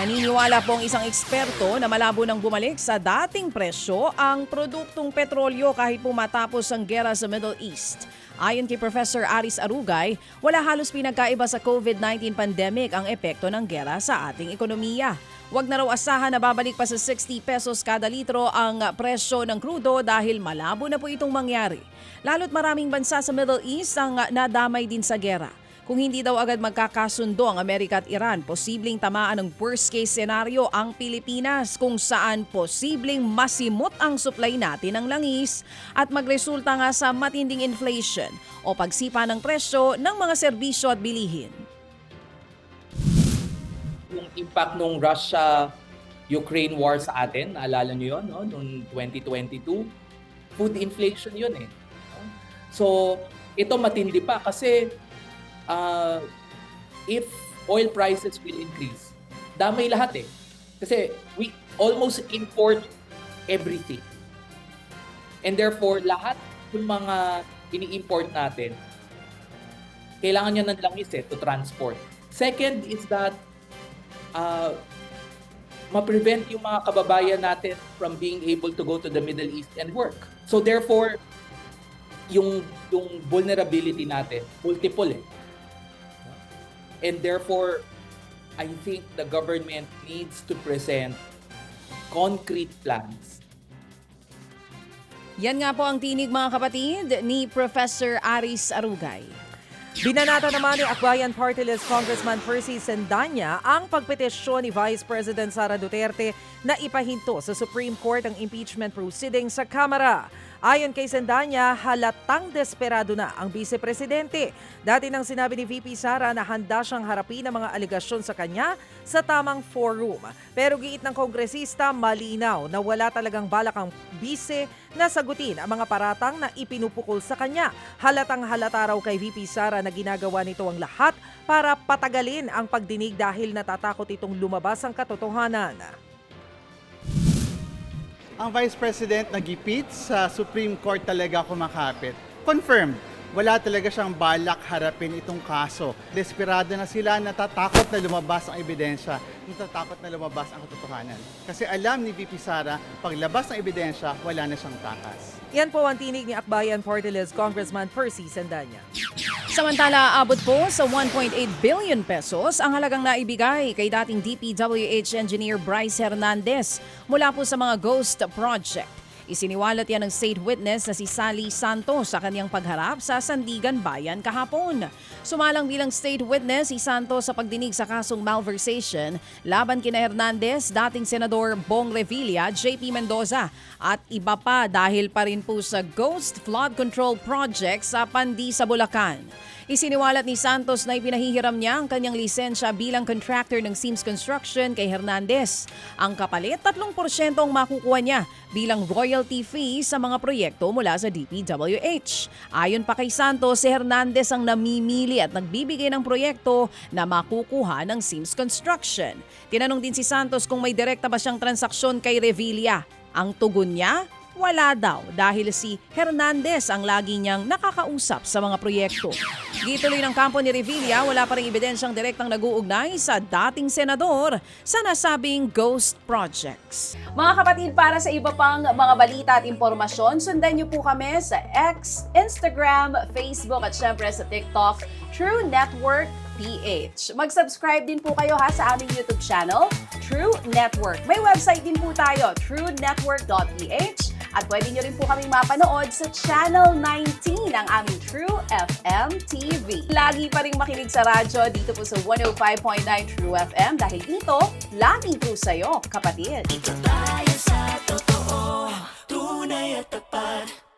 Naniniwala po ang isang eksperto na malabo nang bumalik sa dating presyo ang produktong petrolyo kahit po matapos ang gera sa Middle East. Ayon kay Professor Aris Arugay, wala halos pinagkaiba sa COVID-19 pandemic ang epekto ng gera sa ating ekonomiya. Huwag na raw asahan na babalik pa sa 60 pesos kada litro ang presyo ng krudo dahil malabo na po itong mangyari. Lalo't maraming bansa sa Middle East ang nadamay din sa gera. Kung hindi daw agad magkakasundo ang Amerika at Iran, posibleng tamaan ng worst case scenario ang Pilipinas kung saan posibleng masimot ang supply natin ng langis at magresulta nga sa matinding inflation o pagsipa ng presyo ng mga serbisyo at bilihin. Yung impact ng Russia-Ukraine war sa atin, naalala nyo yun, no? Noong 2022, food inflation yun eh. So, ito matindi pa kasi if oil prices will increase, damay lahat eh. Kasi we almost import everything. And therefore, lahat ng mga ini-import natin, kailangan nyo ng langis to transport. Second is that ma-prevent yung mga kababayan natin from being able to go to the Middle East and work. So therefore, yung vulnerability natin, multiple eh. And therefore, I think the government needs to present concrete plans. Yan nga po ang tinig mga kapatid ni Professor Aris Arugay. Binanata naman ni Akbayan Party List Congressman Percy Sendanya ang pagpetisyon ni Vice President Sara Duterte na ipahinto sa Supreme Court ang impeachment proceedings sa Kamara. Ayon kay Sendanya, halatang desperado na ang Vice-Presidente. Dati nang sinabi ni VP Sara na handa siyang harapin ang mga aligasyon sa kanya sa tamang forum. Pero giit ng kongresista, malinaw na wala talagang balak ang Vice na sagutin ang mga paratang na ipinupukol sa kanya. Halatang halata raw kay VP Sara na ginagawa nito ang lahat para patagalin ang pagdinig dahil natatakot itong lumabas ang katotohanan. Ang Vice President nagipit sa Supreme Court talaga kumakapit. Confirmed, wala talaga siyang balak harapin itong kaso. Desperado na sila, natatakot na lumabas ang ebidensya, natatakot na lumabas ang katotohanan. Kasi alam ni VP Sara, paglabas ng ebidensya, wala na siyang takas. Yan po ang tinig ni Akbayan Party List Congressman Percy Sendanya. Samantala, abot po sa 1.8 billion pesos ang halagang naibigay kay dating DPWH engineer Bryce Hernandez mula po sa mga ghost project. Isiniwalat yan ng state witness na si Sally Santos sa kanyang pagharap sa Sandigan Bayan kahapon. Sumalang bilang state witness si Santos sa pagdinig sa kasong malversation laban kina Hernandez, dating Senador Bong Revilla, JP Mendoza at iba pa dahil pa rin po sa ghost flood control project sa Pandi sa Bulacan. Isiniwalat ni Santos na ipinahihiram niya ang kanyang lisensya bilang contractor ng Sims Construction kay Hernandez. Ang kapalit, 3% ang makukuha niya bilang royalty fee sa mga proyekto mula sa DPWH. Ayon pa kay Santos, si Hernandez ang namimili at nagbibigay ng proyekto na makukuha ng Sims Construction. Tinanong din si Santos kung may direkta ba siyang transaksyon kay Revilla. Ang tugon niya, wala daw dahil si Hernandez ang lagi niyang nakakausap sa mga proyekto. Gituloy ng kampo ni Revilla, wala pa rin ebidensyang direktang nag-uugnay sa dating senador sa nasabing ghost projects. Mga kapatid, para sa iba pang mga balita at impormasyon, sundan niyo po kami sa X, Instagram, Facebook at syempre sa TikTok, True Network PH. Mag-subscribe din po kayo sa aming YouTube channel, True Network. May website din po tayo, truenetwork.ph. At pwede nyo rin po kaming mapanood sa Channel 19 ng aming True FM TV. Lagi pa rin makinig sa radyo dito po sa 105.9 True FM dahil dito, laging true sa'yo, kapatid. Ito tayo sa totoo, tunay at tapat.